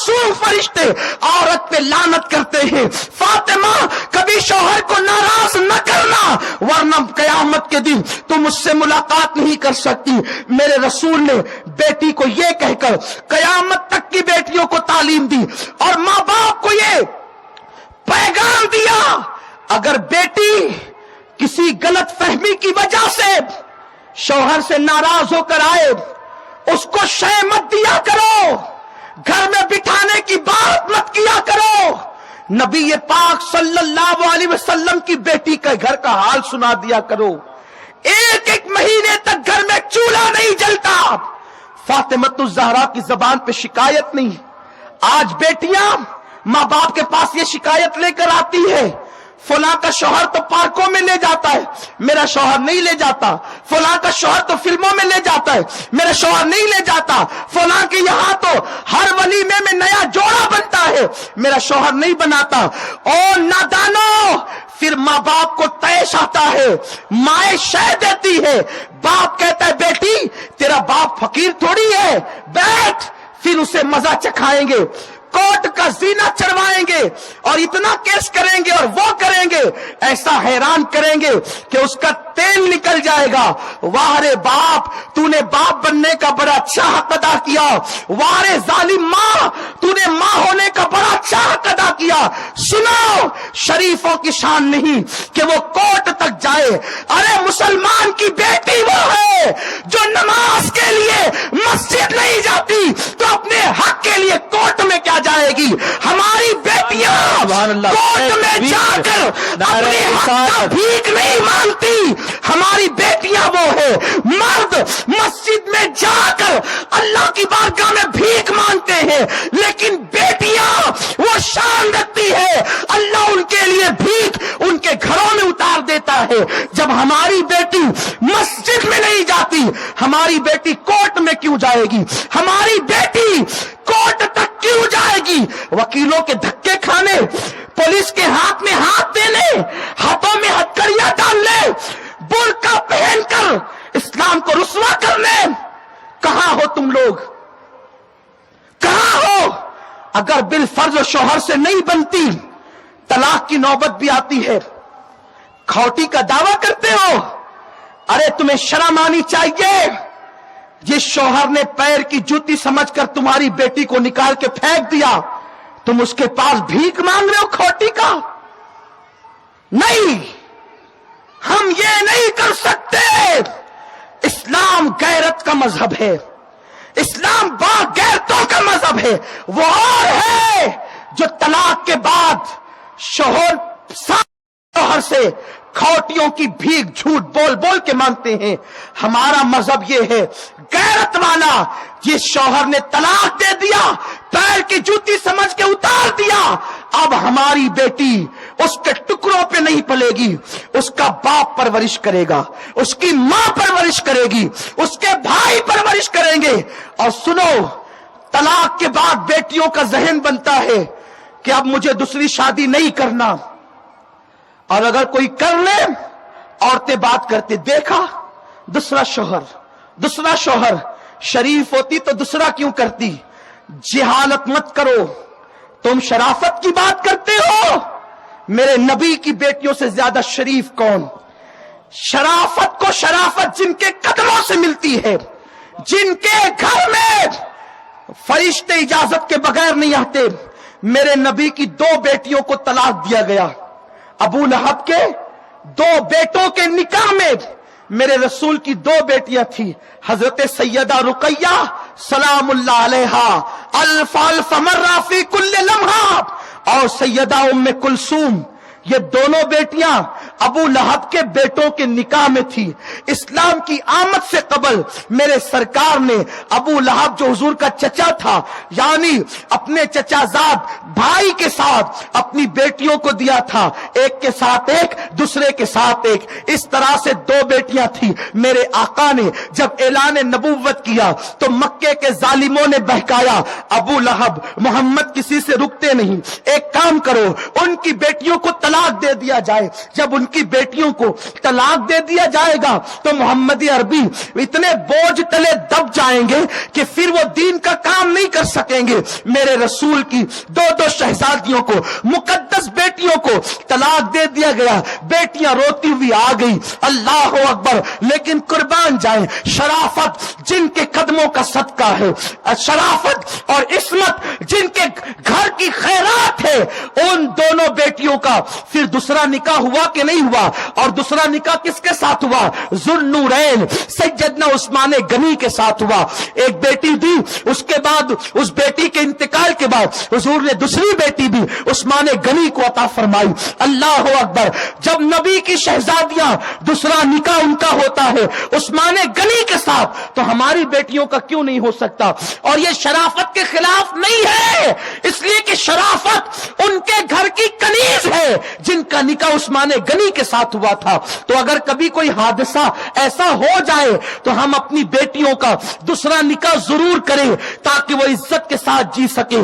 मासूम फरिश्ते औरत पे लानत करते हैं, फातिमा कभी शौहर को नाराज न करना वरना कयामत के दिन तुम उससे मुलाकात नहीं कर सकती। मेरे रसूल ने बेटी को ये कहकर कयामत तक की बेटियों को तालीम दी और माँ बाप को ये पैगाम दिया, अगर बेटी किसी गलत फहमी की वजह से शौहर से नाराज होकर आए, उसको शय मत दिया करो, घर में बिठाने की बात मत किया करो। नबी पाक सल्लल्लाहु अलैहि वसल्लम की बेटी का घर का हाल सुना दिया करो। एक एक महीने तक घर में चूल्हा नहीं जलता, फातिमतुज़ ज़हरा की जबान पे शिकायत नहीं। आज बेटियां माँ बाप के पास ये शिकायत लेकर आती है, फलां का शौहर तो पार्कों में ले जाता है, मेरा शौहर नहीं ले जाता। फलां का शौहर तो फिल्मों में ले जाता है, मेरा शौहर नहीं ले जाता। फलां के यहाँ तो हर वलीमे में नया जोड़ा बनता है, मेरा शौहर नहीं बनाता। ओ नादानो, फिर माँ बाप को तैश आता है, माए शय देती है, बाप कहता है बेटी तेरा बाप फकीर थोड़ी है, बैठ, फिर उसे मजा चखाएंगे, कोर्ट का जीना चढ़वाएंगे और इतना केस करेंगे और वो करेंगे, ऐसा हैरान करेंगे कि उसका तेल निकल जाएगा। वाह रे बाप, तूने बाप बनने का बड़ा अच्छा हक अदा किया। वाह रे जालिम माँ, तूने माँ होने का बड़ा अच्छा हक अदा किया। सुनो, शरीफों की शान नहीं कि वो कोर्ट तक जाए। अरे मुसलमान की बेटी वो है जो नमाज के लिए मस्जिद नहीं जाती तो अपने हक के लिए कोर्ट में क्या जाएगी। हमारी बेटियां कोर्ट में जाकर अपने हक का भीख नहीं मांगती। हमारी बेटियां वो है, मर्द मस्जिद में जाकर अल्लाह की बारगाह में भीख मांगते हैं, लेकिन बेटियां वो शान रखती है, अल्लाह उनके लिए भीख उनके घरों में उतार देता है। जब हमारी बेटी मस्जिद में नहीं जाती, हमारी बेटी कोर्ट में क्यों जाएगी? हमारी बेटी कोर्ट तक क्यों जाएगी? वकीलों के धक्के खाने, पुलिस के हाथ में हाथ देने, हाथों में हथकड़ियां डालने, बुर्का पहनकर इस्लाम को रुस्वा करने। कहां हो तुम लोग, कहां हो? अगर बिल फर्ज शौहर से नहीं बनती, तलाक की नौबत भी आती है, खौटी का दावा करते हो। अरे तुम्हें शर्म आनी चाहिए। जिस शौहर ने पैर की जूती समझकर तुम्हारी बेटी को निकाल के फेंक दिया, तुम उसके पास भीख मांग रहे हो खौटी का? नहीं, हम ये नहीं कर सकते। इस्लाम गैरत का मजहब है, इस्लाम बागैरतों का मजहब है। वो और है जो तलाक के बाद शौहर से खौटियों की भीख झूठ बोल बोल के मांगते हैं। हमारा मजहब ये है गैरत वाला। जिस शौहर ने तलाक दे दिया, पैर की जूती समझ के उतार दिया, अब हमारी बेटी उसके टुकड़ों पे नहीं पलेगी, उसका बाप परवरिश करेगा, उसकी मां परवरिश करेगी, उसके भाई परवरिश करेंगे। और सुनो, तलाक के बाद बेटियों का जहन बनता है कि अब मुझे दूसरी शादी नहीं करना, और अगर कोई कर ले, औरतें बात करते, देखा दूसरा शौहर शरीफ होती तो दूसरा क्यों करती। जिहालत मत करो, तुम शराफत की बात करते हो। मेरे नबी की बेटियों से ज्यादा शरीफ कौन? शराफत को शराफत जिनके कदमों से मिलती है, जिनके घर में फरिश्ते इजाजत के बगैर नहीं आते। मेरे नबी की 2 बेटियों को तलाक दिया गया। अबू लहब के 2 बेटों के निकाह में मेरे रसूल की 2 बेटियां थी, हजरत सैयदा रुकैया सलामुल्लाह अलैहा अल्फ अल्फ मर्रा फी कुल्ल लम्हा, और सैयदा उम्मे कुलसूम। ये दोनों बेटियां अबू लहब के बेटों के निकाह में थी। इस्लाम की आमद से कबल मेरे सरकार ने अबू लहब जो हुजूर का चचा था, यानी अपने चचाजाद भाई के साथ अपनी बेटियों को दिया था, एक के साथ एक, दूसरे के साथ एक। इस तरह से 2 बेटियां थी। मेरे आका ने जब ऐलान नबुव्वत किया तो मक्के के जालिमों ने बहकाया, अबू लहब मोहम्मद किसी से रुकते नहीं, एक काम करो, उनकी बेटियों को तलाक दे दिया जाए। जब उनकी उनकी बेटियों को तलाक दे दिया जाएगा तो मोहम्मदी अरबी इतने बोझ तले दब जाएंगे कि फिर वो दीन का काम नहीं कर सकेंगे। मेरे रसूल की दो दो शहजादियों को, मुकद्दस बेटियों को तलाक दे दिया गया। बेटियां रोती हुई आ गई, अल्लाह अकबर। लेकिन कुर्बान जाए, शराफत जिनके कदमों का सदका है, शराफत और इस्मत जिनके घर की खैरात है, उन दोनों बेटियों का फिर दूसरा निकाह हुआ कि नहीं हुआ? और दूसरा निकाह किसके साथ हुआ? जुन्नूरैन सैयदना उस्मान गनी के साथ हुआ। एक बेटी दी, उसके बाद उस बेटी के इंतकाल के बाद हुजूर ने दूसरी बेटी भी उस्मान गनी को अता फरमाई। अल्लाह अकबर। जब नबी की शहजादियां दूसरा निकाह उनका होता है उस्मान गनी के साथ, तो हमारी बेटियों का क्यों नहीं हो सकता? और ये शराफत के खिलाफ नहीं है, इसलिए कि शराफत उनके घर की कनीज है जिनका निकाह उस्मान गनी के साथ हुआ था। तो अगर कभी कोई हादसा ऐसा हो जाए तो हम अपनी बेटियों का दूसरा निकाह जरूर करें ताकि वो इज्जत के साथ जी सके।